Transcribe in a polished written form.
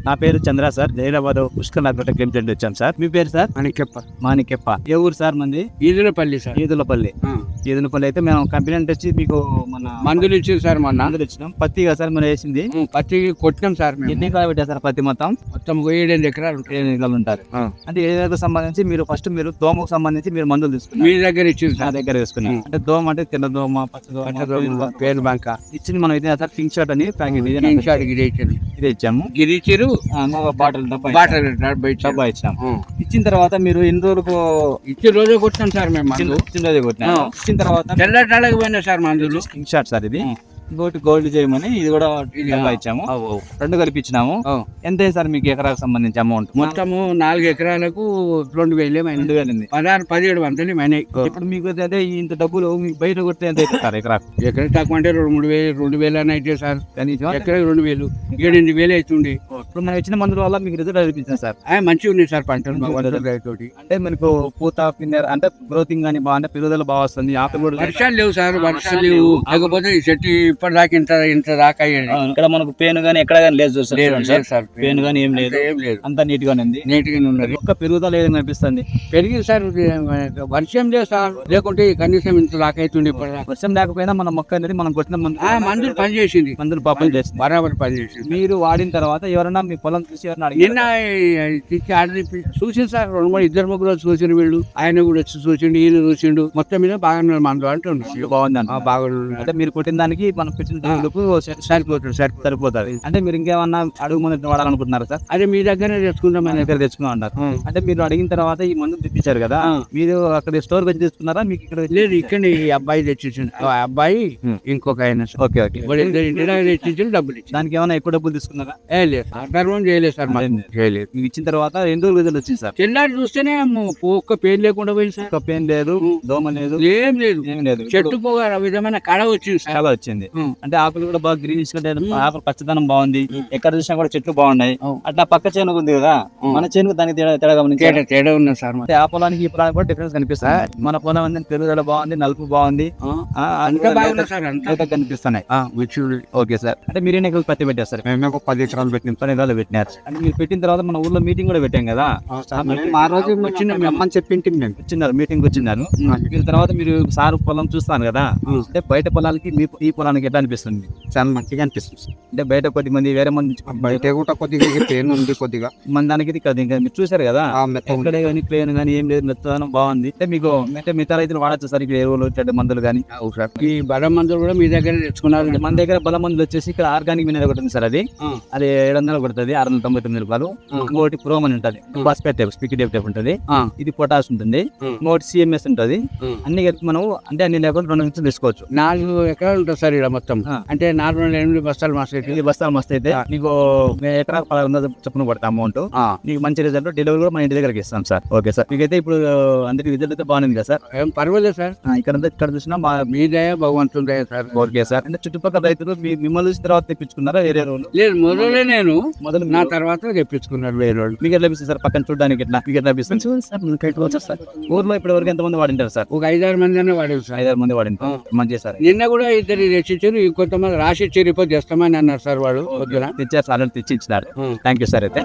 నా పేరు Chandra sir. Hyderabad Pushkar narcotic limited వచ్చాం సార్. మీ పేరు సార్? మాణిక్యప్ప. ఏ ఊరు సార్ మంది? ఈదులపల్లి సార్. ఈదులపల్లి. ఈదులపల్లి అయితే మేము కంప్లైంట్ వచ్చి మీకు మన మందులు ఇచ్చింది సార్, మొన్న మందులు ఇచ్చినాం. పత్తి కదా సార్ మనం వేసింది? పత్తి కొట్టినాం సార్. మేము ఎన్ని ఎకరాలు పెట్టారు సార్ పత్తి? మొత్తం 7 ఎకరాలు ఉంటాయి. 7 ఎకరాలు ఉంటారు. అంటే ఏ ఎకరాలకు సంబంధించి మీరు ఫస్ట్ మీరు దోమకు సంబంధించి మీరు మందులు తీసుకున్నారు. మీ దగ్గర ఇచ్చింది నా సార్. దగ్గర వేసుకున్నాం. అంటే దోమ అంటే తెల్ల దోమ, పచ్చ దోమ, పేరు బంక ఇచ్చింది మనం అయితే సార్ పింక్ షర్ట్ అని ప్యాకెట్ ఇదే ఇచ్చాము. గిరిచిరు బాటిల్ డబ్బా డబ్బా ఇచ్చాము. ఇచ్చిన తర్వాత మీరు ఎన్ని రోజులకు ఇచ్చిన రోజే కొట్టినాం సార్ మేము మందు. ఇచ్చిన రోజే కొట్టినా. ఇచ్చిన తర్వాత తెల్లటాలకు పోయినా సార్ మందులు. పింక్ షర్ట్ సార్ ఇది. ఇంకోటి గోల్డ్ చేయమని ఇది కూడా డబ్బా ఇచ్చాము. 2 కలిపి ఇచ్చినాము. ఎంత సార్ మీకు ఎకరాకు సంబంధించి అమౌంట్? మొత్తము 4 ఎకరాలకు 2,000 16,000-17,000 అయినాయి. ఇప్పుడు మీకు అదే ఇంత డబ్బులు మీకు బయట కొడితే ఎంత అవుతుంది సార్ ఎకరాకు? ఎక్కడ తక్కువ అంటే 2,000 అని అయితే సార్. ఎకరా 2,000 7,000 అవుతుంది. ఇప్పుడు మనం ఇచ్చిన మందుల వల్ల మీకు రిజల్ట్ అనిపించింది సార్? మంచిగా ఉంది సార్ పంటలు తోటి. అంటే మనకు పూత పిన్నర్ అంటే గ్రోతింగ్ కానీ బాగా పెరుగుదల బాగా వస్తుంది. ఆకులు కూడా వర్షాలు లేవు సార్, వర్షాలు లేవు. లేకపోతే ఈ చెట్టు ఇప్పటిదాకా ఇంత దాకా ఇక్కడ మనకు పేను గానీ ఎక్కడ గానీ లేదు సార్. పేను గానీ ఏం లేదు. అంతా నీట్ గానే ఉంది. నీట్ గానే ఉన్నది. ఒక్క పెరుగుదల ఏదైనా అనిపిస్తుంది? పెరిగింది సార్. వర్షం లేదు సార్, లేకుంటే కనీసం ఇంత దాకా అవుతుంది. వర్షం లేకపోయినా మన మొక్క అనేది మనం కొట్టిన మందులు పనిచేసింది. మందులు పాపం చేసింది, బరాబర్ పనిచేసింది. మీరు వాడిన తర్వాత ఎవరన్నా మీ పొలం చూసి ఎవరన్నా నిన్న చూసింది సార్. 2-3 చూసిన వీళ్ళు. ఆయన కూడా వచ్చి చూసిండు, ఈయన చూసిండు. మొత్తం మీద బాగా మందు అంటున్నారు. బాగుంది బాగా. అంటే మీరు కొట్టిన దానికి మనం పెట్టిన సరిపోతుంది. అంటే మీరు ఇంకేమన్నా అడుగు మందు వాడాలనుకుంటున్నారా సార్? అదే మీ దగ్గర తెచ్చుకుందాం, మన దగ్గర తెచ్చుకున్నా అన్నారు. అంటే మీరు అడిగిన తర్వాత ఈ మందు తెప్పించారు కదా, మీరు అక్కడ స్టోర్ వచ్చి తెచ్చుకున్నారా? మీకు ఇక్కడ లేదు, ఇక్కడ ఈ అబ్బాయి తెచ్చిండు. ఆ అబ్బాయి ఇంకొక ఆయన. ఓకే తెచ్చిండు, డబ్బులు ఇచ్చి. దానికి ఏమైనా ఎక్కువ డబ్బులు తీసుకున్నారా? లేదు, ధర్మం చేయలేదు సార్. చేయలేదు. మీకు ఇచ్చిన తర్వాత ఎందుకు రిజల్ట్ వచ్చింది సార్? తెల్లారి చూస్తేనే ఒక్క పెయిన్ లేకుండా పోయింది సార్. ఒక్క పెయిన్ లేదు, దోమ లేదు, ఏం లేదు. చెట్టు పోగా విధమైన కళ వచ్చింది. చాలా వచ్చింది. అంటే ఆకులు కూడా బాగా గ్రీనిష్ గా, ఆకులు పచ్చదనం బాగుంది. ఎక్కడ చూసినా కూడా చెట్లు బాగున్నాయి. అట్లా పక్క చేను ఉంది కదా, మన చేనుకు దానికి తేడా గమనించారు? తేడా ఉన్నది సార్. ఆ పొలానికి ఈ పొలానికి కూడా డిఫరెన్స్ కనిపిస్తుంది. మన పొలం అనేది పెరుగుదల బాగుంది, నలుపు బాగుంది, కనిపిస్తున్నాయి. Okay sir. అంటే మీరు ఎన్ని ఎకరాలు పత్తి పెట్టారు సార్? మేము 10 ఎకరాలు పెట్టిన 10 ఎకరాలు పెట్టినారు. అంటే మీరు పెట్టిన తర్వాత మన ఊర్లో మీటింగ్ కూడా పెట్టాం కదా, ఆ రోజు అమ్మని చెప్పింటి మేము వచ్చినారు, మీటింగ్ వచ్చినారు. మీరు తర్వాత మీరు సార్ పొలం చూస్తాను కదా, అంటే బయట పొలాలకి ఈ పొలానికి ఎట్లా అనిపిస్తుంది? చాలా మంచిగా అనిపిస్తుంది. అంటే బయట కొద్ది మంది వేరే మంది బయట కూడా కొద్దిగా పెయిన్ ఉంది, కొద్దిగా మన దానికి మీరు చూసారు కదా, ఎక్కడే కానీ ప్లేన్ కానీ ఏం లేదు, మెత్తదనం బాగుంది. అంటే మీకు అంటే మిగతా రైతులు వాడచ్చు సార్ ఇక్కడ ఎరువులు చెడ్డ మందులు కానీ? ఈ బల మందులు కూడా మీ దగ్గర తెచ్చుకున్నారు. మన దగ్గర బల మందులు వచ్చేసి ఇక్కడ ఆర్గానిక్ మీద ఒకటి ఉంది సార్, అది 700 కొడుతుంది, 699 రూపాయలు. ఇంకోటి ప్రోమ్ అని ఉంటుంది, బాస్పెట్ టైప్, స్పికి టైప్ ఉంటుంది. ఇది పొటాస్ ఉంటుంది. ఇంకోటి సిఎంఎస్ ఉంటుంది. అన్ని కలిపి మనం అంటే అన్ని లేకుండా 2 నుంచి తీసుకోవచ్చు. 4 ఎకరాలు ఉంటుంది సార్ ఇక్కడ మొత్తం. అంటే 408 బస్తాలు మస్తు అయితే, ఈ బస్తాలు మస్తు అయితే నీకు ఎకరా 1100 చొప్పున పడతా అమౌంట్. నీకు మంచి రిజల్ట్, డెలివరీ కూడా మన ఇంటి దగ్గరికి ఇస్తాం సార్. Okay sir. మీకైతే ఇప్పుడు అందరికి రిజల్ట్ అయితే బాగుంది కదా సార్? ఏం పర్వాలేదు సార్. ఇక్కడ చూసినా మీ దయ భగవంతుని దయ సార్. Okay sir. అంటే చుట్టుపక్కల రైతులు మిమ్మల్ని చూసిన తర్వాత తెప్పించుకున్నారా వేరే రోజు? లేదు, మొదలు నా తర్వాత తెప్పించుకున్నారు వేరే వాళ్ళు. మీకు ఎట్లా అనిపిస్తుంది సార్? పక్కన చూడడానికి ఎట్లా మీకు ఎట్లా అనిపిస్తుంది సార్? ఊర్లో ఇప్పటి వరకు ఎంత మంది వాడింటారు సార్? ఒక 5-6 మంది అనే వాడారు సార్. 5-6 మంది వాడింటారు. మంచిగా సార్. నిన్న కూడా 2 తెచ్చిచ్చారు, ఇంకొంతమంది రాసి ఇచ్చారు, ఇప్పుడు చేస్తామని అన్నారు సార్ వాళ్ళు. పొద్దున తెచ్చారు సార్, తెచ్చి ఇచ్చినారు. Thank you sir. అయితే